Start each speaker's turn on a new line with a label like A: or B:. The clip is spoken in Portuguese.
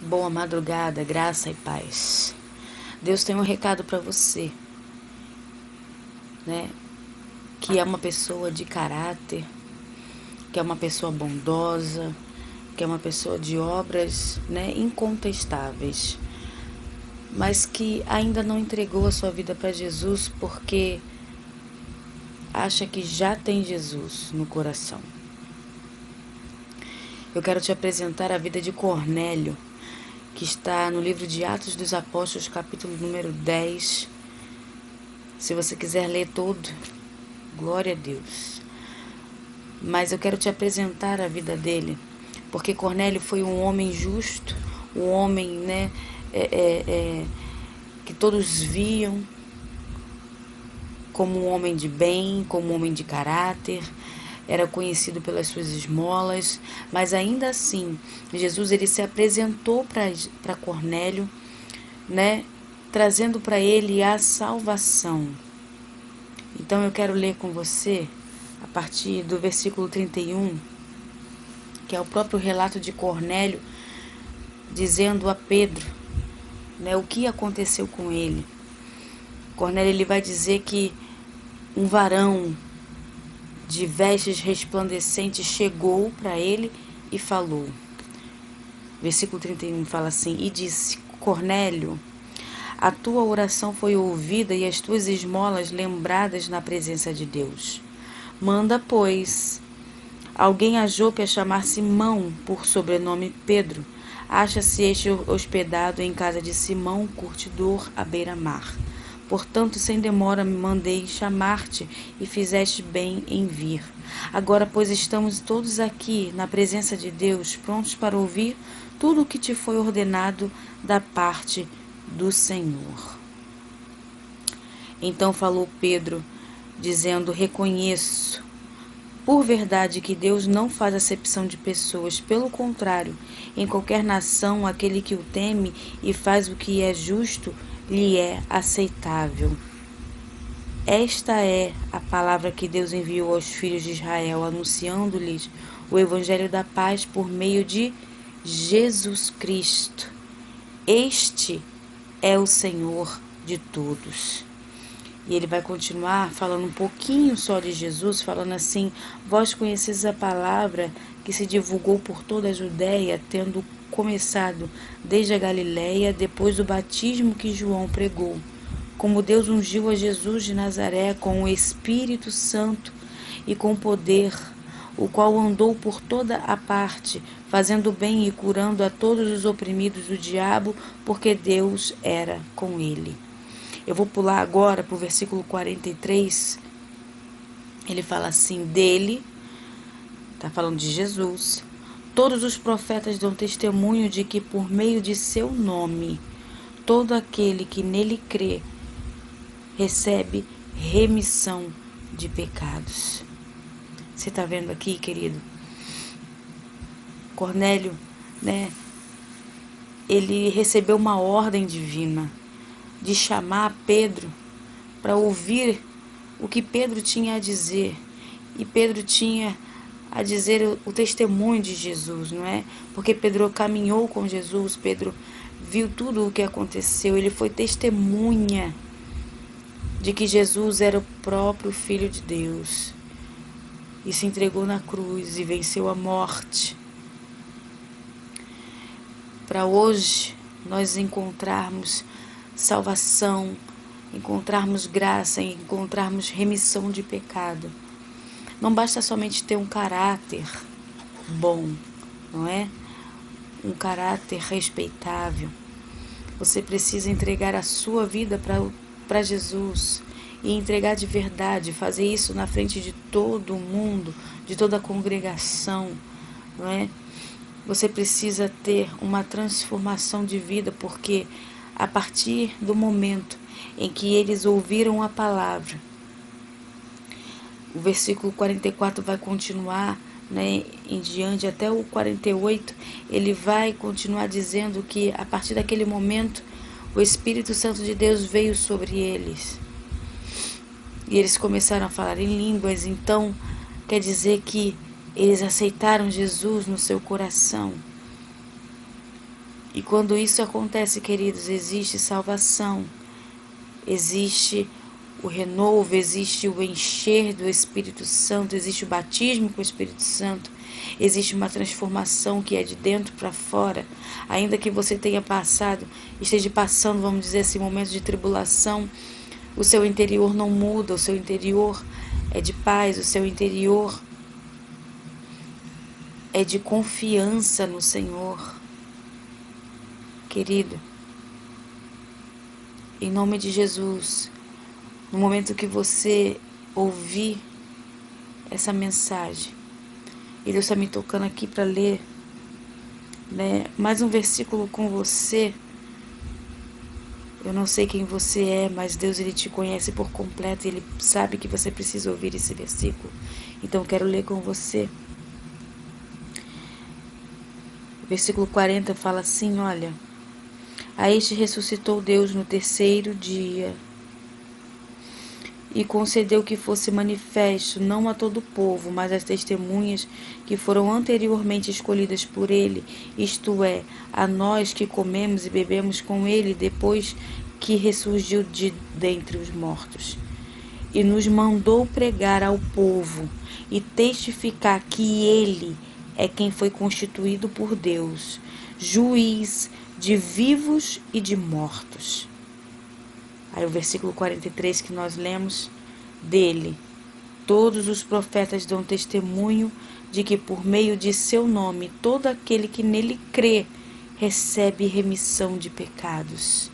A: Boa madrugada, graça e paz. Deus tem um recado para você, né? Que é uma pessoa de caráter, que é uma pessoa bondosa, que é uma pessoa de obras, né, incontestáveis, mas que ainda não entregou a sua vida para Jesus porque acha que já tem Jesus no coração. Eu quero te apresentar a vida de Cornélio, que está no livro de Atos dos Apóstolos, capítulo número 10. Se você quiser ler todo, glória a Deus. Mas eu quero te apresentar a vida dele, porque Cornélio foi um homem justo, um homem, né, que todos viam como um homem de bem, como um homem de caráter. Era conhecido pelas suas esmolas, mas ainda assim, Jesus ele se apresentou para Cornélio, né, trazendo para ele a salvação. Então eu quero ler com você a partir do versículo 31, que é o próprio relato de Cornélio dizendo a Pedro, né, o que aconteceu com ele. Cornélio ele vai dizer que um varão de vestes resplandecentes chegou para ele e falou. Versículo 31 fala assim: e disse: Cornélio, a tua oração foi ouvida e as tuas esmolas lembradas na presença de Deus. Manda, pois, alguém a Jope a chamar Simão, por sobrenome Pedro. Acha-se este hospedado em casa de Simão, curtidor, à beira-mar. Portanto, sem demora me mandei chamar-te e fizeste bem em vir. Agora, pois, estamos todos aqui na presença de Deus, prontos para ouvir tudo o que te foi ordenado da parte do Senhor. Então falou Pedro, dizendo: reconheço por verdade que Deus não faz acepção de pessoas, pelo contrário, em qualquer nação, aquele que o teme e faz o que é justo, lhe é aceitável. Esta é a palavra que Deus enviou aos filhos de Israel, anunciando-lhes o evangelho da paz por meio de Jesus Cristo. Este é o Senhor de todos. E ele vai continuar falando um pouquinho só de Jesus, falando assim: vós conheceis a palavra que se divulgou por toda a Judéia, tendo começado desde a Galiléia, depois do batismo que João pregou, como Deus ungiu a Jesus de Nazaré com o Espírito Santo e com poder, o qual andou por toda a parte, fazendo bem e curando a todos os oprimidos do diabo, porque Deus era com ele. Eu vou pular agora para o versículo 43. Ele fala assim: dele, está falando de Jesus, todos os profetas dão testemunho de que por meio de seu nome, todo aquele que nele crê, recebe remissão de pecados. Você está vendo aqui, querido? Cornélio, né? Ele recebeu uma ordem divina de chamar Pedro para ouvir o que Pedro tinha a dizer. E Pedro tinha a dizer o testemunho de Jesus, não é? Porque Pedro caminhou com Jesus, Pedro viu tudo o que aconteceu, ele foi testemunha de que Jesus era o próprio Filho de Deus e se entregou na cruz e venceu a morte. Para hoje nós encontrarmos salvação, encontrarmos graça, encontrarmos remissão de pecado. Não basta somente ter um caráter bom, não é? Um caráter respeitável. Você precisa entregar a sua vida para Jesus e entregar de verdade, fazer isso na frente de todo mundo, de toda a congregação, não é? Você precisa ter uma transformação de vida, porque a partir do momento em que eles ouviram a palavra, o versículo 44 vai continuar, né, em diante até o 48, ele vai continuar dizendo que a partir daquele momento o Espírito Santo de Deus veio sobre eles e eles começaram a falar em línguas. Então quer dizer que eles aceitaram Jesus no seu coração. E quando isso acontece, queridos, existe salvação, existe o renovo, existe o encher do Espírito Santo, existe o batismo com o Espírito Santo, existe uma transformação que é de dentro para fora. Ainda que você esteja passando, vamos dizer assim, momentos de tribulação, o seu interior não muda, o seu interior é de paz, o seu interior é de confiança no Senhor. Querido, em nome de Jesus, no momento que você ouvir essa mensagem, e Deus está me tocando aqui para ler, né, mais um versículo com você. Eu não sei quem você é, mas Deus, Ele te conhece por completo e Ele sabe que você precisa ouvir esse versículo. Então eu quero ler com você. O versículo 40 fala assim, olha: a este ressuscitou Deus no terceiro dia e concedeu que fosse manifesto não a todo o povo, mas às testemunhas que foram anteriormente escolhidas por ele, isto é, a nós que comemos e bebemos com ele depois que ressurgiu de dentre os mortos. E nos mandou pregar ao povo e testificar que ele é quem foi constituído por Deus, juiz de vivos e de mortos. Aí o versículo 43 que nós lemos, dele: todos os profetas dão testemunho de que por meio de seu nome todo aquele que nele crê recebe remissão de pecados.